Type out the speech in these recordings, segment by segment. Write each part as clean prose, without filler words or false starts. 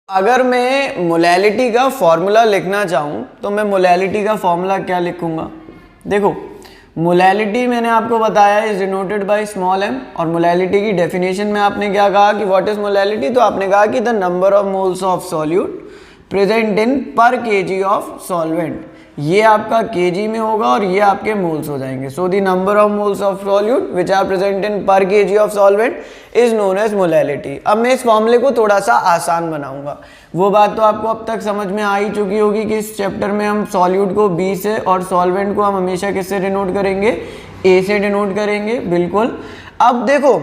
अगर मैं मोलैलिटी का फॉर्मूला लिखना चाहूँ तो मैं मोलैलिटी का फॉर्मूला क्या लिखूँगा? देखो, मोलैलिटी मैंने आपको बताया is denoted by small m, और मोलैलिटी की डेफिनेशन में आपने क्या कहा कि व्हाट इज मोलैलिटी, तो आपने कहा कि the number of moles of solute present in per KG of solvent. ये आपका केजी में होगा और ये आपके मोल्स हो जाएंगे। So the number of moles of solute which are present in per KG of solvent is known as molality. अब मैं इस फॉर्मूले को थोड़ा सा आसान बनाऊंगा। वो बात तो आपको अब तक समझ में आ ही चुकी होगी कि इस चैप्टर में हम सॉल्यूट को बी से और सॉल्वेंट को हम हमेशा किससे डिनोट करेंगे? ए से डिनोट करेंगे, बिल्कुल। अब देखो,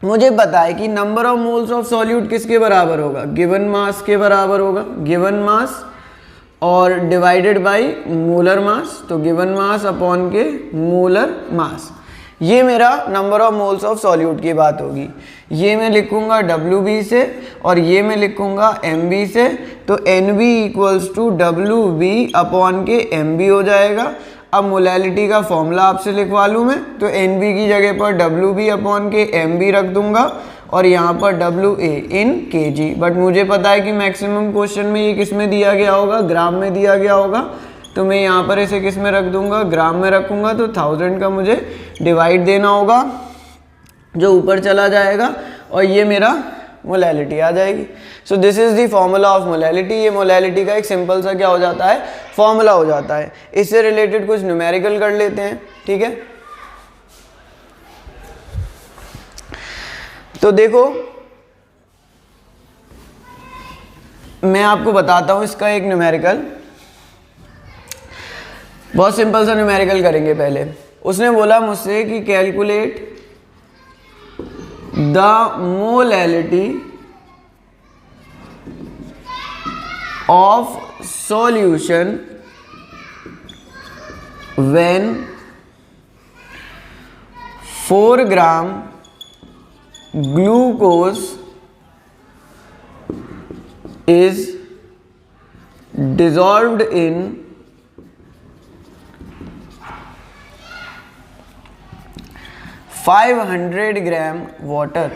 मुझे पता है कि number of moles of solute किसके बराबर होगा? गिवन मास के बराबर होगा, गिवन मास और डिवाइडेड बाय मोलर मास। तो गिवन मास अपॉन के मोलर मास, ये मेरा number of moles of solute की बात होगी। ये मैं लिखूंगा WB से और ये मैं लिखूंगा MB से। तो NB equals to WB upon के MB हो जाएगा। अब मोलैलिटी का फॉर्मूला आपसे लिखवा लूँ मैं, तो NB की जगह पर WB अपॉन के MB रख दूंगा और यहाँ पर WA इन kg। बट मुझे पता है कि मैक्सिमम क्वेश्चन में ये किस में दिया गया होगा? ग्राम में दिया गया होगा। तो मैं यहाँ पर इसे किस में रख दूंगा? ग्राम में रखूंगा। तो 1000 का मुझे डिवाइड देना होगा जो ऊपर चला जाएगा और ये मेरा मोलैलिटी आ जाएगी। So this is the formula of molality. ये मोलैलिटी का एक सिंपल सा क्या हो जाता है? फॉर्मूला हो जाता है। इससे रिलेटेड कुछ न्यूमेरिकल कर लेते हैं, ठीक है। तो देखो, मैं आपको बताता हूं इसका एक न्यूमेरिकल, बहुत सिंपल सा न्यूमेरिकल करेंगे पहले। उसने बोला मुझसे कि calculate the molality of solution when 4 gram glucose is dissolved in 500 gram water.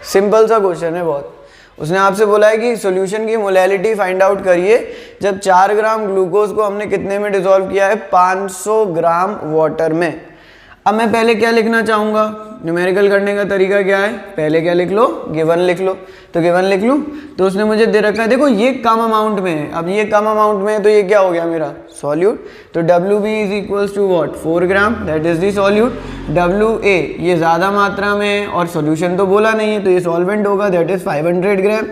Simple सा क्वेश्चन है बहुत। उसने आपसे बोला है कि सॉल्यूशन की मोलैलिटी फाइंड आउट करिए जब 4 ग्राम ग्लूकोज को हमने कितने में डिसॉल्व किया है? 500 ग्राम वाटर में। अब मैं पहले क्या लिखना चाहूँगा? न्यूमेरिकल करने का तरीका क्या है? पहले क्या लिख लो? गिवन लिख लो। तो गिवन लिख लूँ, तो उसने मुझे दे रखा है, देखो ये कम अमाउंट में है। अब ये कम अमाउंट में है तो ये क्या हो गया मेरा? सॉल्यूट। तो WB is equals to what? 4 gram, that is the solute. WA ये ज़्यादा मात्रा में है और सॉल्यूशन तो बोला नहीं है, तो ये सॉल्वेंट होगा, दैट इज 500 ग्राम।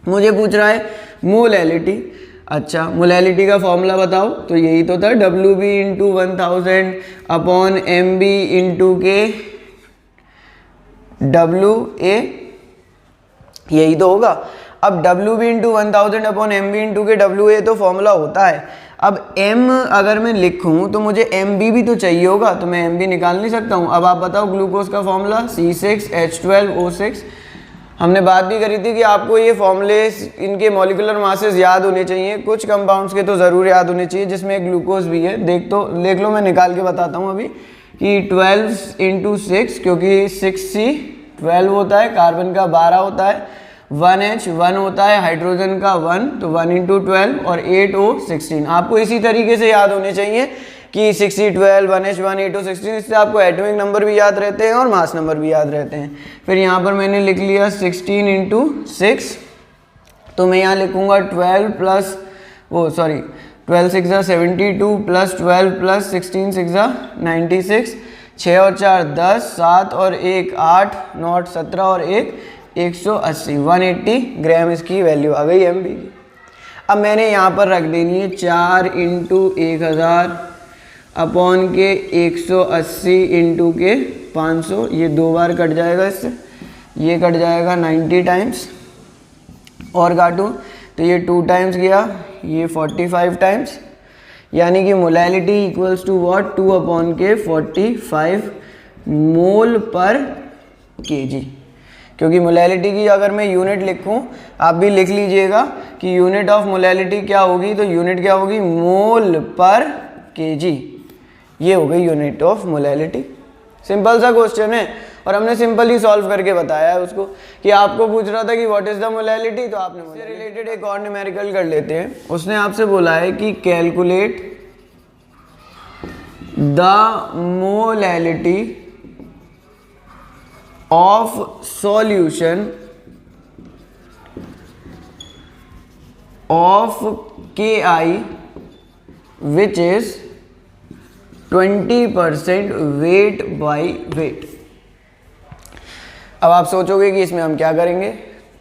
मुझे पूछ रहा है मोलैलिटी। अच्छा, मोलैलिटी का फॉर्मूला बताओ। तो यही तो था, WB into 1000 upon MB into के WA, यही तो होगा। अब WB into 1000 upon MB into के WA तो फॉर्मूला होता है। अब M अगर मैं लिखूं तो मुझे MB भी तो चाहिए होगा, तो मैं MB निकाल नहीं सकता हूं। अब आप बताओ ग्लूकोज का फॉर्मूला C6H12O6। हमने बात भी करी थी कि आपको ये फॉर्मूले, इनके मॉलिक्यूलर मासेस याद होने चाहिए। कुछ कंपाउंड्स के तो ज़रूर याद होने चाहिए जिसमें ग्लूकोज भी है। देख लो, मैं निकाल के बताता हूँ अभी कि 12 इंटू 6, क्योंकि 6C 12 होता है, कार्बन का 12 होता है, 1H 1 होता है, हाइड्रोजन का 1, तो 1 इंटू 12 और 8O 16। आपको इसी तरीके से याद होने चाहिए कि 6C 12, 1H 1, 8O 16। इससे आपको एटॉमिक नंबर भी याद रहते हैं और मास नंबर भी याद रहते हैं। फिर यहाँ पर मैंने लिख लिया 16 इंटू 6, तो मैं यहाँ लिखूँगा 12 प्लस 12 6 72 प्लस 12 प्लस 16 6 96, 6 और 4 10, 7 और 1 8, 9 17 और 1 180, 180 ग्राम इसकी वैल्यू आ गई MB की। अब मैंने यहाँ पर रख देनी है 4 इंटू 1000 अपॉन के 180 इंटू के 500। ये 2 बार कट जाएगा, इससे ये कट जाएगा 90 टाइम्स, और काटूँ तो ये 2 टाइम्स गया, ये 45 टाइम्स, यानी कि molality equals to what? 2 upon के 45 मोल पर केजी। क्योंकि मोलैलिटी की अगर मैं यूनिट लिखूं, आप भी लिख लीजिएगा कि यूनिट ऑफ मोलैलिटी क्या होगी? तो यूनिट क्या होगी? मोल पर केजी। ये हो गई यूनिट ऑफ मोलैलिटी। सिंपल सा क्वेश्चन है और हमने सिंपली सॉल्व करके बताया है उसको कि आपको पूछ रहा था कि व्हाट इज द मोलैलिटी, तो आपने उससे रिलेटेड एक और न्यूमेरिकल कर लेते हैं। उसने आपसे बोला है कि calculate the molality of solution of KI which is 20% weight by weight। अब आप सोचोगे कि इसमें हम क्या करेंगे,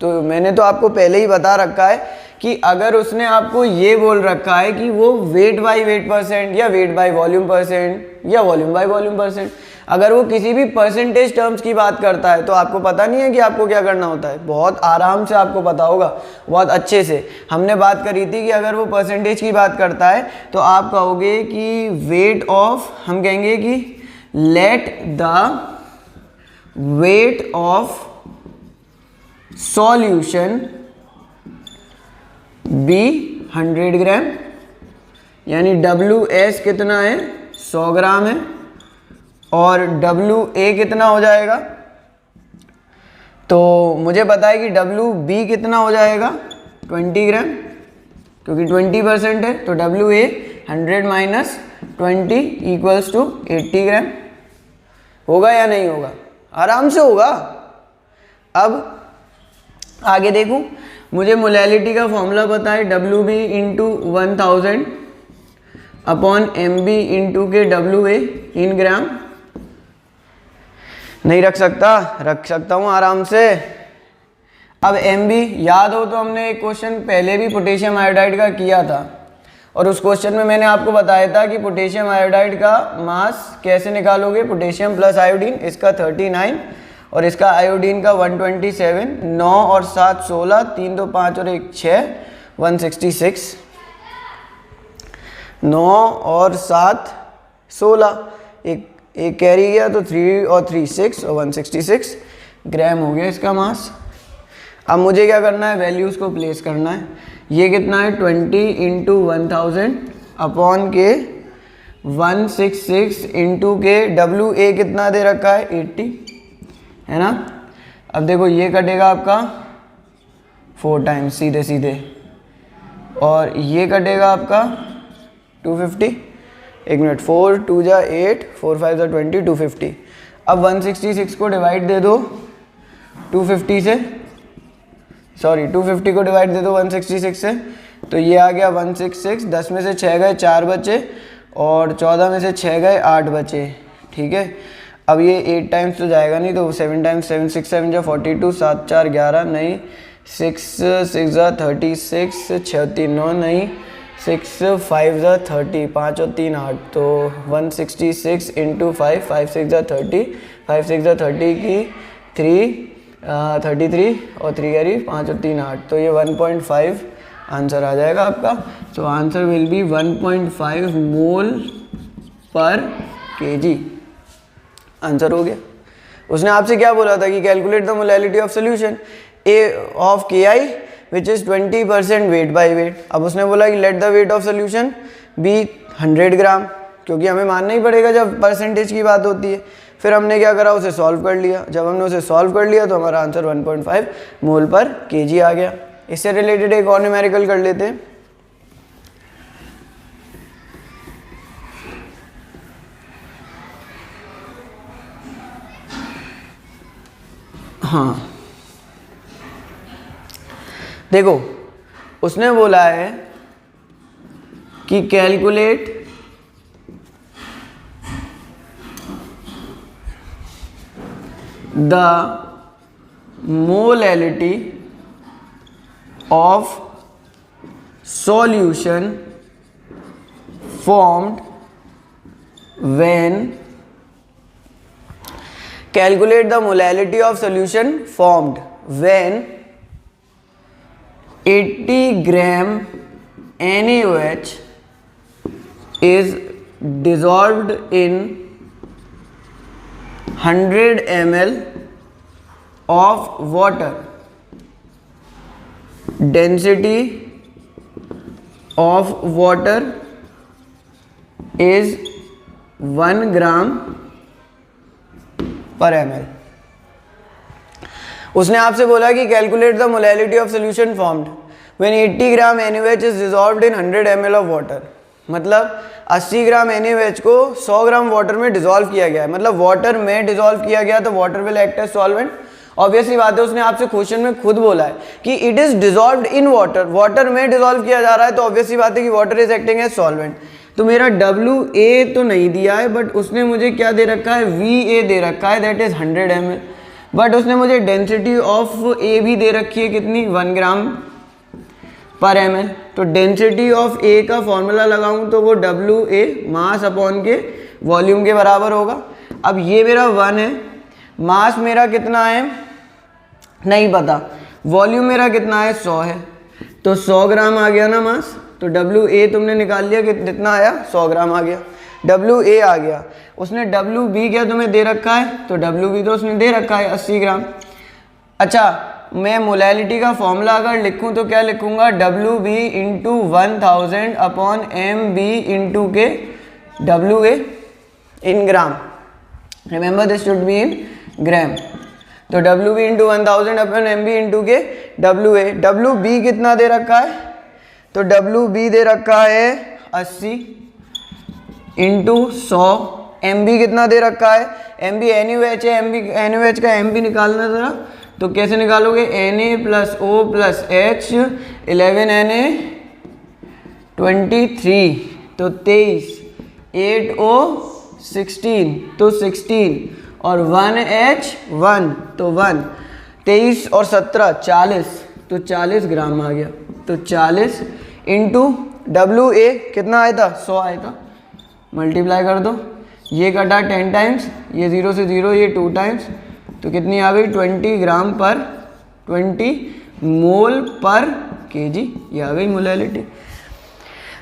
तो मैंने तो आपको पहले ही बता रखा है कि अगर उसने आपको ये बोल रखा है कि वो वेट बाय वेट परसेंट या वेट बाय वॉल्यूम परसेंट या वॉल्यूम बाय वॉल्यूम परसेंट, अगर वो किसी भी परसेंटेज टर्म्स की बात करता है तो आपको पता नहीं है कि आपको क्या करना होता है, बहुत आराम से आपको पता होगा, बहुत अच्छे से। हमने बात करी थी कि अगर वो परसेंटेज की बात करता है तो आप कहोगे कि वेट ऑफ, हम कहेंगे कि let the weight of solution be 100 gram, यानी WS कितना है 100 ग्राम है, और WA कितना हो जाएगा, तो मुझे पता है कि WB कितना हो जाएगा 20 ग्राम, क्योंकि 20% है, तो WA 100 माइनस 20 इक्वल्स टू 80 ग्राम। होगा या नहीं होगा? आराम से होगा। अब आगे देखूं, मुझे मोलैलिटी का फॉर्मूला पता है WB into 1000 upon MB into के WA इन ग्राम। नहीं रख सकता? रख सकता हूँ आराम से। अब MB याद हो तो हमने एक क्वेश्चन पहले भी पोटेशियम आयोडाइड का किया था, और उस क्वेश्चन में मैंने आपको बताया था कि पोटेशियम आयोडाइड का मास कैसे निकालोगे। पोटेशियम प्लस आयोडीन, इसका 39 और इसका आयोडीन का 127, 9 और 7 16, 3 2 5 और 1 6, 166। 9 और 7 16, एक कैरी गया तो 3 और 3 6 और 166 ग्राम हो गया इसका मास। अब मुझे क्या करना है, वैल्यूज़ को प्लेस करना है। ये कितना है 20 इंटू 1000 अपॉन के 166 इंटू के WA कितना दे रखा है 80, है ना। अब देखो ये कटेगा आपका 4 टाइम्स सीधे सीधे, और ये कटेगा आपका 250। एक मिनट, 4 2 जा 8, 4 5 जा 20, 250। अब 166 को डिवाइड दे दो 250 से, सॉरी 250 को डिवाइड दे दो 166 से, तो ये आ गया 166। 10 में से 6 गए 4 बचे, और 14 में से 6 गए 8 बचे, ठीक है। अब ये 8 टाइम्स तो जाएगा नहीं, तो 7 टाइम्स 7 6 7 जा 42, 7 4 11 नहीं, 6 6 जा 36, 6 3 9 नहीं, 6 5 जा 30, 5 और 3 8, तो 166 इंटू 5, 5 6 जा 30, 5 6 जा 30 की 33 और 3 कैरी 5 और 3 8, तो ये 1.5 आंसर आ जाएगा आपका। तो आंसर विल बी 1.5 मोल पर केजी। आंसर हो गया। उसने आपसे क्या बोला था कि calculate the molality of solution a of KI which is 20% weight by weight. अब उसने बोला कि let the weight of solution be 100 gram, क्योंकि हमें मानना ही पड़ेगा जब परसेंटेज की बात होती है। फिर हमने क्या करा, उसे सॉल्व कर लिया। जब हमने उसे सॉल्व कर लिया तो हमारा आंसर 1.5 मोल पर केजी आ गया। इससे रिलेटेड एक और न्यूमेरिकल कर लेते हैं। हाँ देखो, उसने बोला है कि calculate the molality of solution formed when calculate the molality of solution formed when 80 gram NaOH is dissolved in 100 ml of water. Density of water is 1 gram per ml। उसने आपसे बोला कि calculate the molality of solution formed when 80 gram NaOH is dissolved in 100 ml of water. मतलब 80 ग्राम NaOH को 100 gram water में dissolve किया गया है, मतलब वाटर में डिसॉल्व किया गया तो water will act as solvent. Obviously बात है, उसने आपसे क्वेश्चन में खुद बोला है कि it is dissolved in water, water में डिसॉल्व किया जा रहा है, तो ऑब्वियसली बात है कि water is acting as solvent. तो मेरा WA तो नहीं दिया है, बट उसने मुझे क्या दे रखा है, VA दे रखा है, दैट इज 100 ml। बट उसने मुझे डेंसिटी ऑफ A भी दे रखी है, कितनी, 1 ग्राम पर ml। तो डेंसिटी ऑफ A का फॉर्मूला लगाऊं तो वो WA मास अपॉन के वॉल्यूम के बराबर होगा। अब ये मेरा 1 है, मास मेरा कितना है नहीं पता, वॉल्यूम मेरा कितना है 100 है, तो 100 ग्राम आ गया ना मास। तो WA तुमने निकाल लिया कि कितना आया, 100 ग्राम आ गया, WA आ गया। उसने WB क्या तुम्हें दे रखा है, तो WB तो उसने दे रखा है 80 ग्राम। अच्छा, मैं मोलैलिटी का फॉर्मूला अगर लिखूं तो क्या लिखूंगा, WB into 1000 upon MB into के WA in gram. Remember this should be in gram. तो WB into 1000 upon MB into के WA। WB कितना दे रखा है, तो WB दे रखा है 80 इंटू 100। MB कितना दे रखा है, MB NaOH है, NaOH का MB निकालना जरा, तो कैसे निकालोगे, Na plus O plus H 11 Na 23, तो 23, 8O 16, तो 16 और 1H 1, तो 1, 23 और 17 40, तो 40 ग्राम आ गया। तो 40 इंटू WA कितना आया था, 100 आया था, मल्टीप्लाई कर दो, ये कटा 10 टाइम्स, ये 0 से 0, ये 2 टाइम्स, तो कितनी आ गई, 20 ग्राम पर 20 मोल पर kg, ये आ गई मोलैलिटी।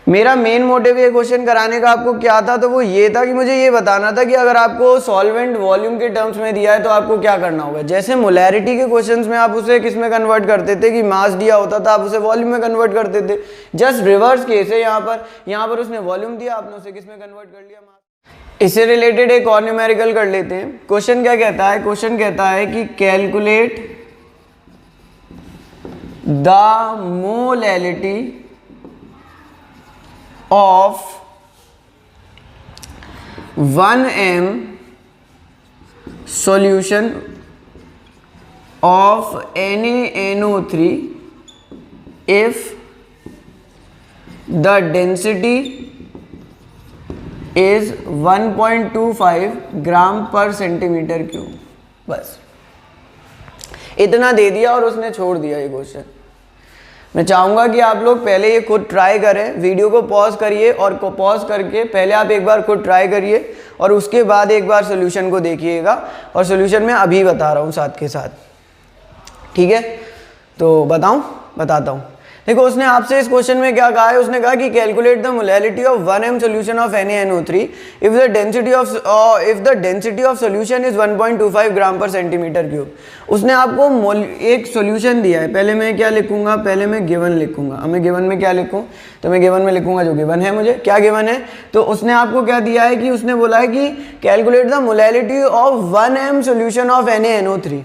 मेरा मेन मोटिव ये क्वेश्चन कराने का आपको क्या था, तो वो ये था कि मुझे ये बताना था कि अगर आपको सॉल्वेंट वॉल्यूम के टर्म्स में दिया है तो आपको क्या करना होगा। जैसे मोलैरिटी के क्वेश्चंस में आप उसे किस में कन्वर्ट करते थे कि मास दिया होता था, आप उसे वॉल्यूम में कन्वर्ट करते थे। जस्ट रिवर्स केस है यहाँ पर उसने वॉल्यूम दिया, आपने उसे किस में कन्वर्ट कर लिया, मास। इससे रिलेटेड एक और न्यूमेरिकल कर लेते हैं। क्वेश्चन क्या कहता है, क्वेश्चन कहता है कि calculate the molality of 1 m solution of NaNO3 if the density is 1.25 gram per centimetre cube. बस इतना दे दिया और उसने छोड़ दिया ये क्वेश्चन। मैं चाहूँगा कि आप लोग पहले ये खुद ट्राई करें, वीडियो को पॉज करिए और पॉज करके पहले आप एक बार खुद ट्राई करिए और उसके बाद एक बार सॉल्यूशन को देखिएगा, और सॉल्यूशन मैं अभी बता रहा हूँ साथ के साथ, ठीक है। तो बताता हूँ। देखो उसने आपसे इस क्वेश्चन में क्या कहा है, उसने कहा कि calculate the molality of 1 m solution of NaNO3 if the density of solution is 1.25 gram per centimetre cube. उसने आपको एक सॉल्यूशन दिया है, पहले मैं क्या लिखूंगा, पहले मैं गिवन लिखूंगा। अब मैं गिवन में क्या लिखूं, तो मैं गिवन में लिखूंगा जो गिवन है, मुझे क्या गिवन है, तो उसने आपको क्या दिया है कि उसने बोला है कि calculate the molality of 1 m solution of NaNO3।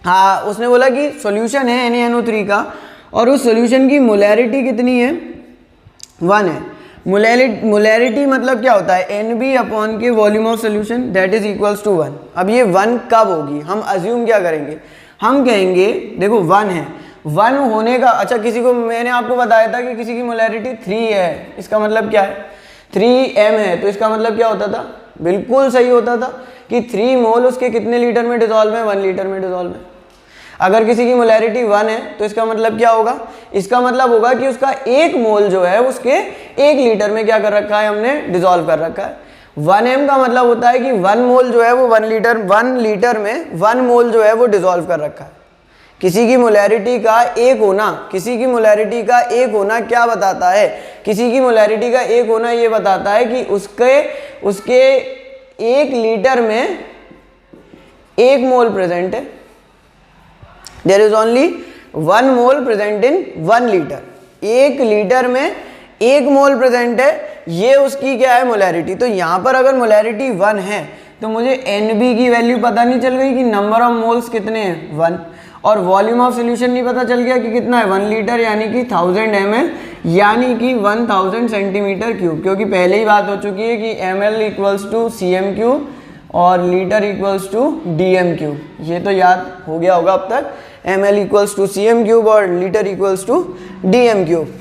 हाँ, उसने बोला कि सॉल्यूशन है NaNO3 का और उस सॉल्यूशन की मोलैरिटी कितनी है, 1 है। मोलैरिटी मतलब क्या होता है, NB अपॉन के volume of solution, that is equals to 1। अब ये 1 कब होगी, हम अज्यूम क्या करेंगे, हम कहेंगे देखो 1 है, 1 होने का, अच्छा किसी को मैंने आपको बताया था कि किसी की मोलैरिटी 3 है, इसका मतलब क्या है, 3m है, तो इसका मतलब क्या होता था, बिल्कुल सही होता था कि 3 मोल उसके कितने लीटर में डिसॉल्व है, 1 लीटर में डिसॉल्व है। अगर किसी की मोलैरिटी 1 है तो इसका मतलब क्या होगा, इसका मतलब होगा कि उसका 1 मोल जो है उसके 1 लीटर में क्या कर रखा है, हमने डिसॉल्व कर रखा है। 1 m का मतलब होता है कि 1 मोल जो है वो 1 लीटर में 1 मोल जो है वो डिसॉल्व कर रखा है। किसी की मोलैरिटी का 1 होना, किसी की मोलैरिटी का 1 होना क्या बताता है, किसी की मोलैरिटी का 1 होना ये बताता है कि उसके 1 लीटर में 1 मोल प्रेजेंट है। There is only 1 mole present in 1 litre, 1 litre में 1 मोल प्रेजेंट है, ये उसकी क्या है मोलैरिटी। तो यहाँ पर अगर मोलैरिटी 1 है तो मुझे NB की वैल्यू पता नहीं चल गई कि नंबर ऑफ मोल्स कितने हैं 1, और वॉल्यूम ऑफ सोल्यूशन नहीं पता चल गया कि कितना है 1 लीटर यानी कि 1000 ml यानी कि 1000 सेंटीमीटर क्यूब, क्योंकि पहले ही बात हो चुकी है कि ml equals to cm cube और litre equals to dm cube. ये तो याद हो गया होगा अब तक, ml equals to cm cube और litre equals to dm cube.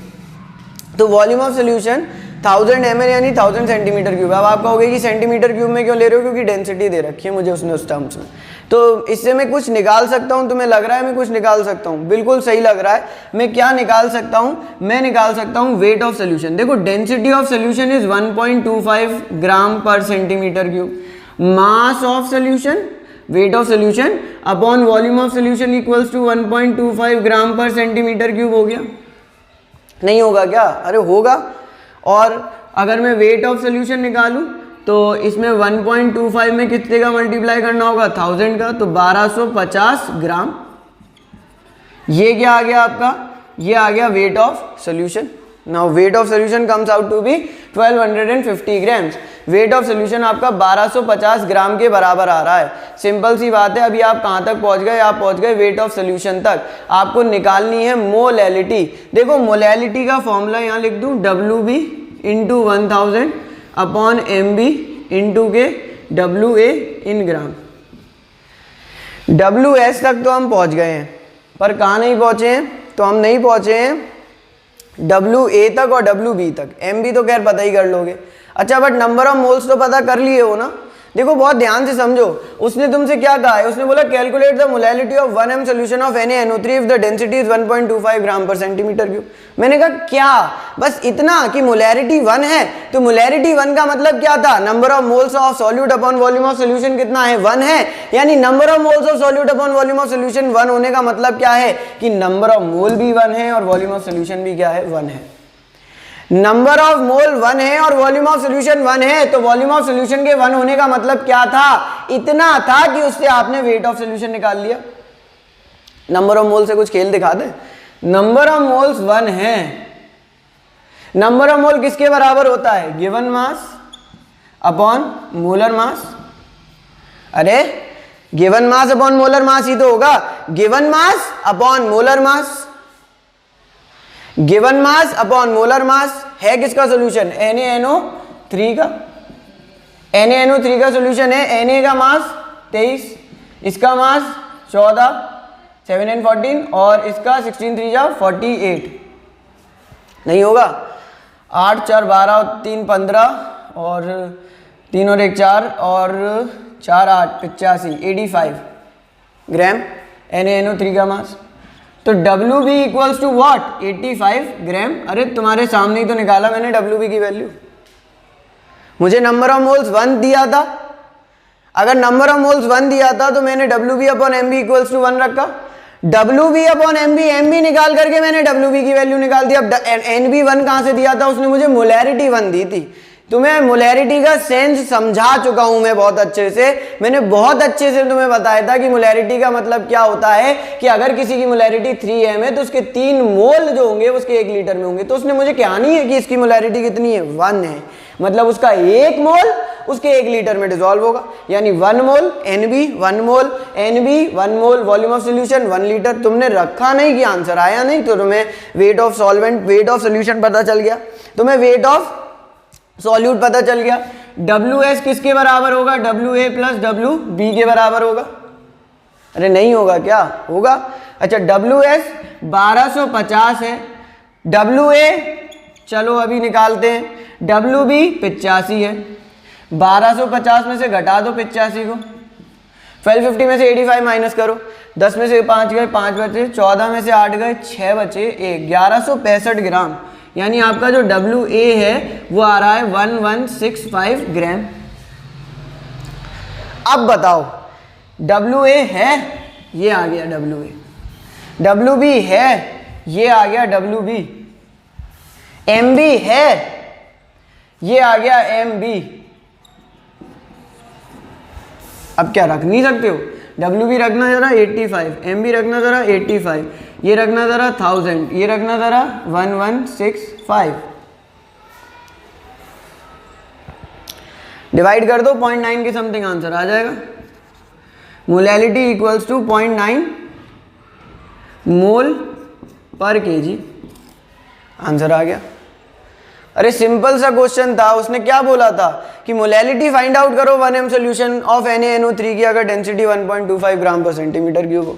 तो वॉल्यूम ऑफ सोल्यूशन 1000 ml यानी 1000 सेंटीमीटर क्यूब। अब आप कहोगे कि सेंटीमीटर क्यूब में क्यों ले रहे हो, क्योंकि डेंसिटी दे रखी है मुझे उसने उस टर्म्स में, तो इससे मैं कुछ निकाल सकता हूँ। तुम्हें लग रहा है मैं कुछ निकाल सकता हूँ, बिल्कुल सही लग रहा है। मैं क्या निकाल सकता हूँ, मैं निकाल सकता हूँ वेट ऑफ सोल्यूशन। देखो density of solution is 1.25 gram per centimetre cube, mass of solution weight of solution upon volume of solution equals to 1.25 gram per centimetre cube हो गया। नहीं होगा क्या? अरे होगा। और अगर मैं वेट ऑफ सोल्यूशन निकालूं तो इसमें 1.25 में कितने का मल्टीप्लाई करना होगा 1000 का, तो 1250 ग्राम। ये क्या आ गया आपका, ये आ गया weight of solution. Now weight of solution comes out to be 1250 grams. Weight of solution आपका 1250 ग्राम के बराबर आ रहा है। सिंपल सी बात है। अभी आप कहाँ तक पहुँच गए, आप पहुँच गए वेट ऑफ सोल्यूशन तक। आपको निकालनी है मोलैलिटी। देखो मोलैलिटी का फॉर्मूला यहाँ लिख दूँ, WB into 1000 upon MB into के WA इन ग्राम। WS तक तो हम पहुँच गए हैं, पर कहाँ नहीं पहुँचे हैं, तो हम नहीं पहुँचे हैं WA तक और WB तक। MB तो खैर पता ही कर लोगे। अच्छा बट नंबर ऑफ मोल्स तो पता कर लिए हो ना। देखो बहुत ध्यान से समझो, उसने तुमसे क्या कहा है, उसने बोला calculate the molality of 1m solution of NaNO3 if the density is 1.25 gram per centimetre cube. मैंने कहा क्या, बस इतना कि मोलैरिटी 1 है, तो मोलैरिटी 1 का मतलब क्या था, number of moles of solute upon volume of solution कितना है 1 है, यानी number of moles of solute upon volume of solution 1 होने का मतलब क्या है कि नंबर ऑफ मोल भी 1 है और वॉल्यूम ऑफ सोल्यूशन भी क्या है 1 है। नंबर ऑफ मोल 1 है और वॉल्यूम ऑफ सोल्यूशन 1 है, तो वॉल्यूम ऑफ सोल्यूशन के 1 होने का मतलब क्या था, इतना था कि उससे आपने वेट ऑफ सोल्यूशन निकाल लिया। नंबर ऑफ मोल से कुछ खेल दिखा दे। नंबर ऑफ मोल्स 1 है, नंबर ऑफ मोल किसके बराबर होता है, given mass upon molar mass. अरे given mass upon molar mass ही तो होगा, given mass upon molar mass. Given mass upon molar mass है किसका सॉल्यूशन, NaNO3 का। NaNO3 का सॉल्यूशन है, Na का मास 23, इसका मास 14, 7 and 14 और इसका 16 3 जा 48। नहीं होगा, 8 4 12 और 3 15 और 3 और 1 4 और 4 8 85 85 ग्राम NaNO3 का मास। तो WB इक्वल्स टू व्हाट 85 ग्राम। अरे तुम्हारे सामने ही तो निकाला मैंने WB की वैल्यू। मुझे नंबर ऑफ मोल्स 1 दिया था, अगर नंबर ऑफ मोल्स 1 दिया था तो मैंने WB upon MB equals to 1 रखा। WB अपॉन MB निकाल करके मैंने WB की वैल्यू निकाल दी। अब NB 1 कहाँ से दिया था, उसने मुझे मोलैरिटी 1 दी थी। तुम्हें मोलैरिटी का सेंस समझा चुका हूं मैं बहुत अच्छे से। मैंने बहुत अच्छे से तुम्हें बताया था कि मोलैरिटी का मतलब क्या होता है, कि अगर किसी की मोलैरिटी 3m है तो उसके 3 मोल जो होंगे उसके 1 लीटर में होंगे। तो उसने मुझे क्या नहीं है कि इसकी मोलैरिटी कितनी है 1 है, मतलब उसका 1 मोल उसके 1 लीटर में डिसॉल्व होगा, यानी 1 मोल NB 1 mole NB 1 mole volume of solution 1 litre. तुमने रखा नहीं कि आंसर आया नहीं, तो तुम्हें weight of solvent wait of solution पता चल गया, तुम्हें वेट ऑफ सॉल्यूट पता चल गया। WS किसके बराबर होगा, WA प्लस WB के बराबर होगा। अरे नहीं होगा क्या, होगा। अच्छा WS 1250 है, WA चलो अभी निकालते हैं, WB 85 है। 1250 में से घटा दो 85 को, 1250 में से 85 माइनस करो, 10 में से 5 गए 5 बचे, 14 में से 8 गए 6 बचे 1, 1165 ग्राम। यानी आपका जो WA है वो आ रहा है 1165 ग्राम। अब बताओ WA है, ये आ गया WA, WB है, ये आ गया WB, MB है, ये आ गया MB। अब क्या रख नहीं सकते हो, WB रखना जरा 85, MB रखना जरा 85, ये रखना जरा 1000, ये रखना जरा 1165। डिवाइड कर दो 0.9 के समथिंग आंसर आ जाएगा। मोलैलिटी इक्वल्स टू 0.9 मोल पर केजी, आंसर आ गया। अरे सिंपल सा क्वेश्चन था, उसने क्या बोला था कि मोलैलिटी फाइंड आउट करो 1m सोल्यूशन ऑफ NaNO3 की अगर density 1.25 gram per centimetre cube हो।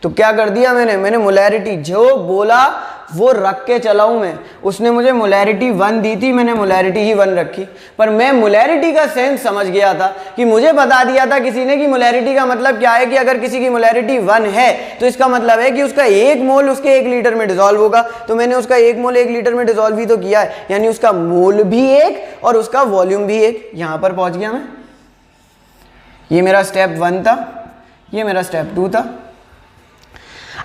तो क्या कर दिया मैंने मोलैरिटी जो बोला वो रख के चला हूं मैं। उसने मुझे मोलैरिटी 1 दी थी, मैंने मोलैरिटी ही 1 रखी, पर मैं मोलैरिटी का सेंस समझ गया था कि मुझे बता दिया था किसी ने कि मोलैरिटी का मतलब क्या है कि अगर किसी की मोलैरिटी 1 है तो इसका मतलब है कि उसका 1 मोल उसके 1 लीटर में डिसॉल्व होगा। तो मैंने उसका 1 मोल 1 लीटर में डिसॉल्व ही तो किया है, यानी उसका मोल भी 1 और उसका वॉल्यूम भी 1। यहां पर पहुंच गया मैं। ये मेरा स्टेप 1 था, ये मेरा स्टेप 2 था।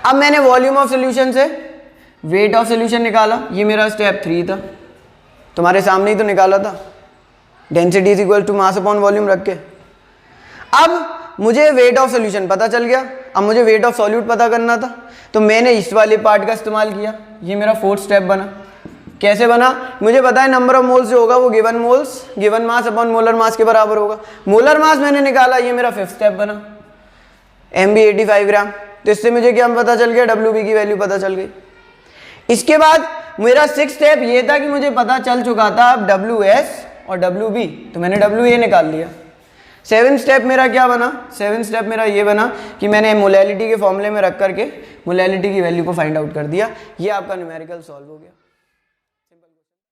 अब मैंने वॉल्यूम ऑफ सोल्यूशन से वेट ऑफ सोल्यूशन निकाला, ये मेरा स्टेप 3 था, तुम्हारे सामने ही तो निकाला था, density is equal to mass upon volume रख के। अब मुझे वेट ऑफ सोल्यूशन पता चल गया, अब मुझे वेट ऑफ सॉल्यूट पता करना था, तो मैंने इस वाले पार्ट का इस्तेमाल किया। ये मेरा 4th स्टेप बना। कैसे बना? मुझे पता है नंबर ऑफ मोल्स जो होगा वो given moles given mass upon molar मास के बराबर होगा। मोलर मास मैंने निकाला, ये मेरा 5th स्टेप बना। MB 85 ग्राम, तो इससे मुझे क्या पता चल गया? WB की वैल्यू पता चल गई। इसके बाद मेरा 6th स्टेप ये था कि मुझे पता चल चुका था अब WS और WB, तो मैंने WA निकाल लिया। 7th स्टेप मेरा क्या बना? 7th स्टेप मेरा ये बना कि मैंने मोलैलिटी के फॉर्मूले में रख करके मोलैलिटी की वैल्यू को फाइंड आउट कर दिया। ये आपका न्यूमेरिकल सॉल्व हो गया।